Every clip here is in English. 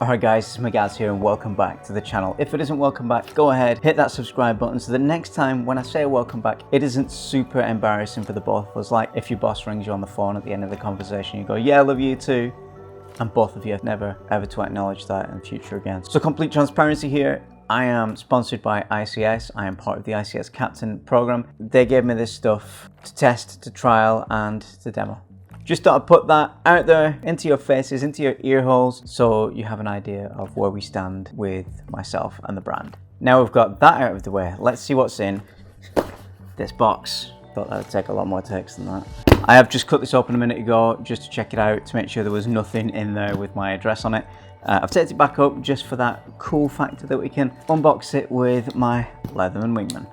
Alright guys, it's Magaz here and welcome back to the channel. If it isn't welcome back, go ahead, hit that subscribe button so the next time when I say welcome back, it isn't super embarrassing for the both of us. Like if your boss rings you on the phone at the end of the conversation, you go, yeah, I love you too. And both of you never ever to acknowledge that in the future again. So complete transparency here. I am sponsored by ICS. I am part of the ICS Captain program. They gave me this stuff to test, to trial, and to demo. Just thought I'd put that out there into your faces, into your ear holes, so you have an idea of where we stand with myself and the brand. Now we've got that out of the way, let's see what's in this box. Thought that would take a lot more takes than that. I have just cut this open a minute ago just to check it out, to make sure there was nothing in there with my address on it. I've taped it back up just for that cool factor that we can unbox it with my Leatherman Wingman.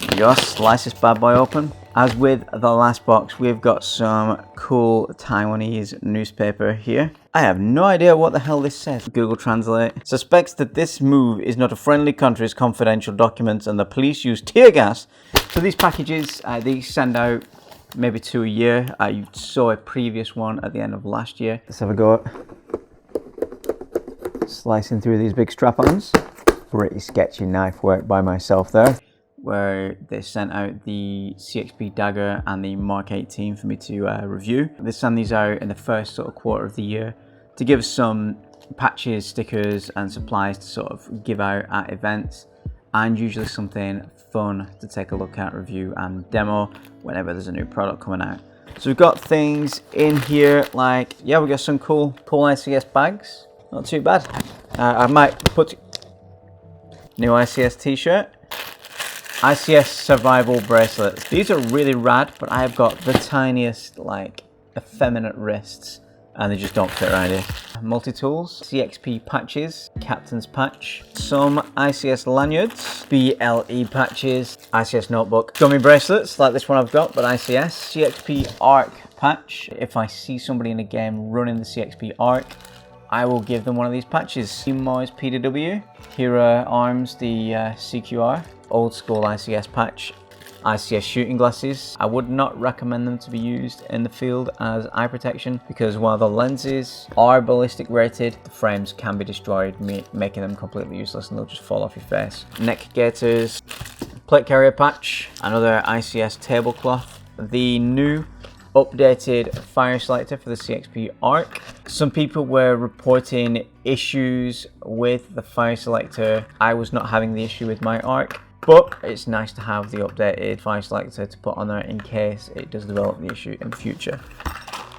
There we go, slice this bad boy open. As with the last box, we've got some cool Taiwanese newspaper here. I have no idea what the hell this says. Google Translate. Suspects that this move is not a friendly country's confidential documents and the police use tear gas. So these packages, they send out maybe 2 a year. You saw a previous one at the end of last year. Let's have a go at slicing through these big strap-ons. Pretty sketchy knife work by myself there, where they sent out the CXP Dagger and the Mark 18 for me to review. They send these out in the first sort of quarter of the year to give us some patches, stickers and supplies to sort of give out at events, and usually something fun to take a look at, review and demo whenever there's a new product coming out. So we've got things in here like, yeah, we got some cool ICS bags, not too bad. I might put new ICS t-shirt. ICS survival bracelets. These are really rad, but I have got the tiniest, like, effeminate wrists, and they just don't fit around here. Multi-tools, CXP patches, Captain's patch, some ICS lanyards, BLE patches, ICS notebook, dummy bracelets, like this one I've got, but ICS, CXP ARC patch. If I see somebody in a game running the CXP ARC, I will give them one of these patches. Moy's PDW, Hira Arms, the CQR, old school ICS patch, ICS shooting glasses. I would not recommend them to be used in the field as eye protection because while the lenses are ballistic rated, the frames can be destroyed, making them completely useless and they'll just fall off your face. Neck gaiters, plate carrier patch, another ICS tablecloth, the new updated fire selector for the CXP ARC. Some people were reporting issues with the fire selector. I was not having the issue with my ARC, but it's nice to have the updated fire selector to put on there in case it does develop the issue in the future.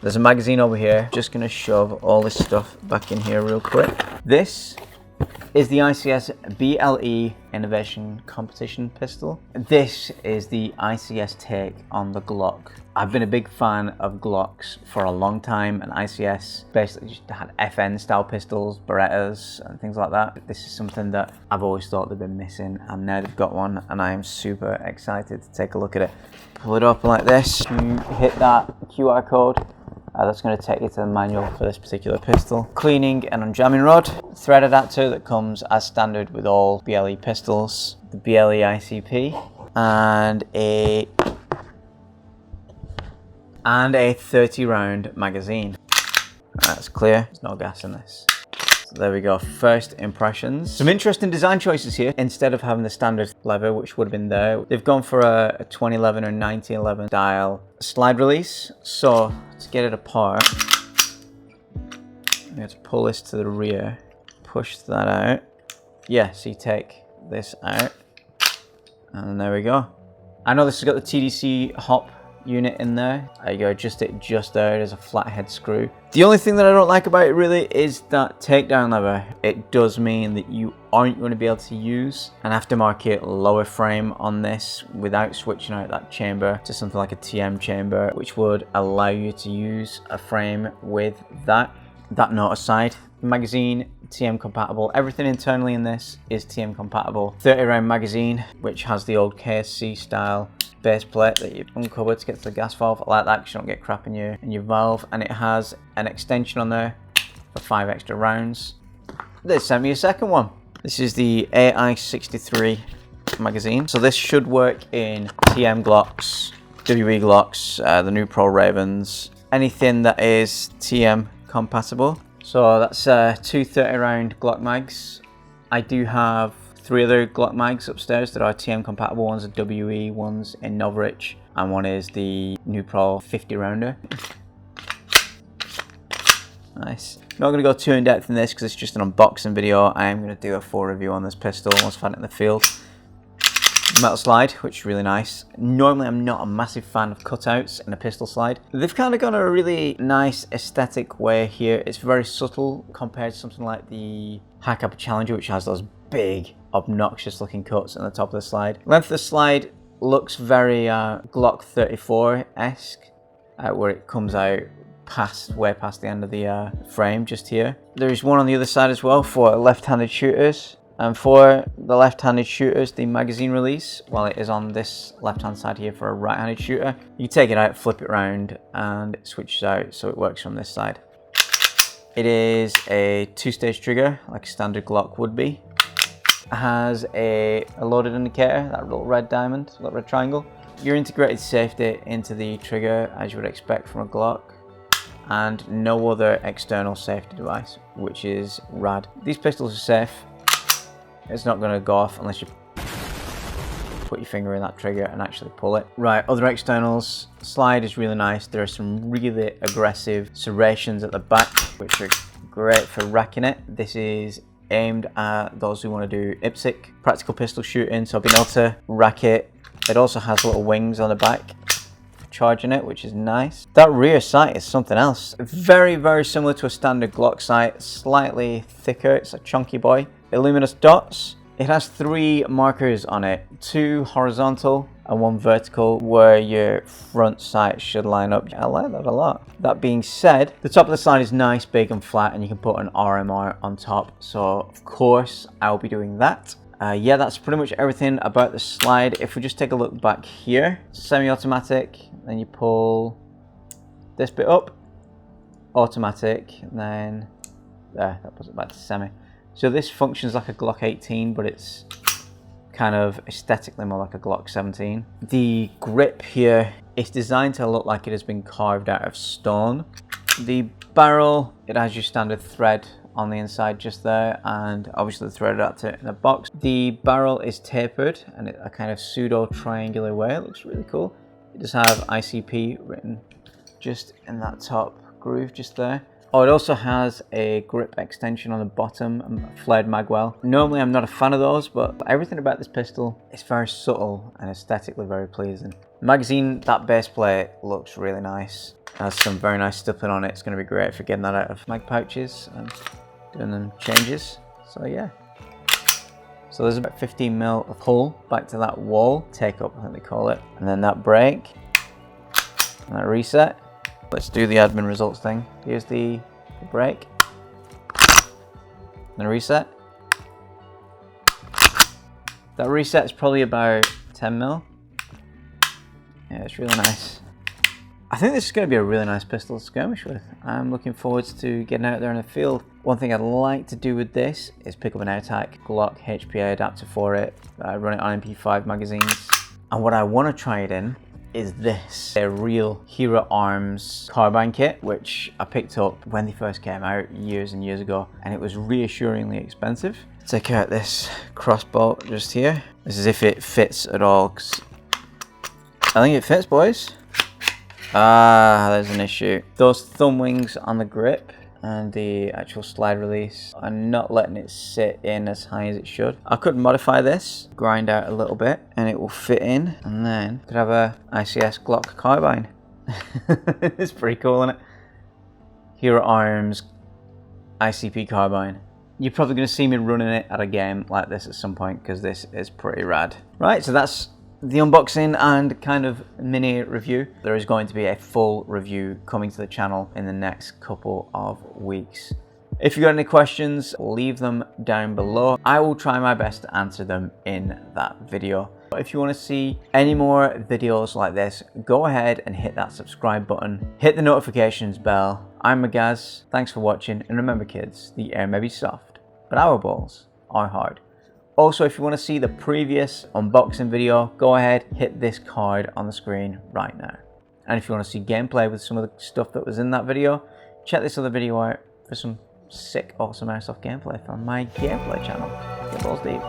There's a magazine over here. Just gonna shove all this stuff back in here real quick. This is the ICS BLE Innovation Competition Pistol. This is the ICS take on the Glock. I've been a big fan of Glocks for a long time, and ICS basically just had FN style pistols, Berettas and things like that. This is something that I've always thought they've been missing, and now they've got one and I am super excited to take a look at it. Pull it open like this, you hit that QR code. That's going to take you to the manual for this particular pistol. Cleaning and unjamming rod, thread adapter that comes as standard with all BLE pistols, the BLE ICP, and a 30 round magazine. That's clear, there's no gas in this. So there we go, first impressions. Some interesting design choices here. Instead of having the standard lever, which would have been there, they've gone for a 2011 or 1911 style slide release. So to get it apart, you have to pull this to the rear, push that out. Yeah, so you take this out, and there we go. I know this has got the TDC hop unit in there. There you go, just there. There's a flathead screw. The only thing that I don't like about it really is that takedown lever. It does mean that you aren't going to be able to use an aftermarket lower frame on this without switching out that chamber to something like a TM chamber, which would allow you to use a frame with that. That note aside, the magazine TM compatible. Everything internally in this is TM compatible. 30 round magazine, which has the old KSC style base plate that you uncover to get to the gas valve. I like that because you don't get crap in your valve, and it has an extension on there for 5 extra rounds. They sent me a second one. This is the AI63 magazine. So this should work in TM Glocks, WE Glocks, the new Pro Ravens, anything that is TM compatible So that's 2 30-round Glock mags. I do have 3 other Glock mags upstairs that are TM compatible. One's a WE, one's in Novrich, and one is the New Pro 50 rounder. Nice. Not going to go too in depth in this because it's just an unboxing video. I am going to do a full review on this pistol once I've had it in the field. Metal slide, which is really nice. Normally I'm not a massive fan of cutouts in a pistol slide. They've kind of gone a really nice aesthetic way here. It's very subtle compared to something like the High Caliber Challenger, which has those big, obnoxious looking cuts on the top of the slide. Length of the slide looks very Glock 34-esque, where it comes out way past the end of the frame just here. There is one on the other side as well for left-handed shooters. And for the left-handed shooters, the magazine release, while it is on this left-hand side here for a right-handed shooter, you take it out, flip it around, and it switches out so it works from this side. It is a 2-stage trigger, like a standard Glock would be. It has a loaded indicator, that little red diamond, little red triangle. Your integrated safety into the trigger, as you would expect from a Glock, and no other external safety device, which is rad. These pistols are safe. It's not going to go off unless you put your finger in that trigger and actually pull it. Right, other externals. Slide is really nice. There are some really aggressive serrations at the back, which are great for racking it. This is aimed at those who want to do IPSC, practical pistol shooting, so being able to rack it. It also has little wings on the back for charging it, which is nice. That rear sight is something else. Very, very similar to a standard Glock sight, slightly thicker. It's a chunky boy. Luminous dots. It has 3 markers on it, 2 horizontal and 1 vertical, where your front sight should line up. I like that a lot. That being said, the top of the slide is nice, big and flat, and you can put an RMR on top, so of course I'll be doing that. Yeah, that's pretty much everything about the slide. If we just take a look back here, semi-automatic, then you pull this bit up, automatic, and then there, that puts it back to semi. So this functions like a Glock 18, but it's kind of aesthetically more like a Glock 17. The grip here is designed to look like it has been carved out of stone. The barrel, it has your standard thread on the inside just there, and obviously threaded out to it in a box. The barrel is tapered and a kind of pseudo triangular way. It looks really cool. It does have ICP written just in that top groove just there. Oh, it also has a grip extension on the bottom, a flared magwell. Normally I'm not a fan of those, but everything about this pistol is very subtle and aesthetically very pleasing. Magazine, that base plate looks really nice. It has some very nice stippling on it. It's going to be great for getting that out of mag pouches and doing them changes. So yeah. So there's about 15mm of pull back to that wall, take up I think they call it, and then that brake, and that reset. Let's do the admin results thing. Here's the brake, and the reset. That reset is probably about 10mm. Yeah, it's really nice. I think this is going to be a really nice pistol to skirmish with. I'm looking forward to getting out there in the field. One thing I'd like to do with this is pick up an AirTac Glock HPA adapter for it, run it on MP5 magazines. And what I want to try it in is this, a real Hero Arms carbine kit, which I picked up when they first came out years and years ago, and it was reassuringly expensive. Take out this crossbow just here. This is if it fits at all, 'cause I think it fits, boys. Ah, there's an issue. Those thumb wings on the grip and the actual slide release are not letting it sit in as high as it should. I could modify this, grind out a little bit, and it will fit in, and then could have a ICS Glock carbine. It's pretty cool, isn't it? Hero Arms ICP carbine. You're probably going to see me running it at a game like this at some point, because this is pretty rad. Right, so that's the unboxing and kind of mini review. There is going to be a full review coming to the channel in the next couple of weeks. If you've got any questions, leave them down below. I will try my best to answer them in that video. If you want to see any more videos like this, go ahead and hit that subscribe button. Hit the notifications bell. I'm Magaz. Thanks for watching, and remember kids, the air may be soft, but our balls are hard. Also, if you want to see the previous unboxing video, go ahead, hit this card on the screen right now. And if you want to see gameplay with some of the stuff that was in that video, check this other video out for some sick, awesome airsoft gameplay from my gameplay channel. Get balls deep.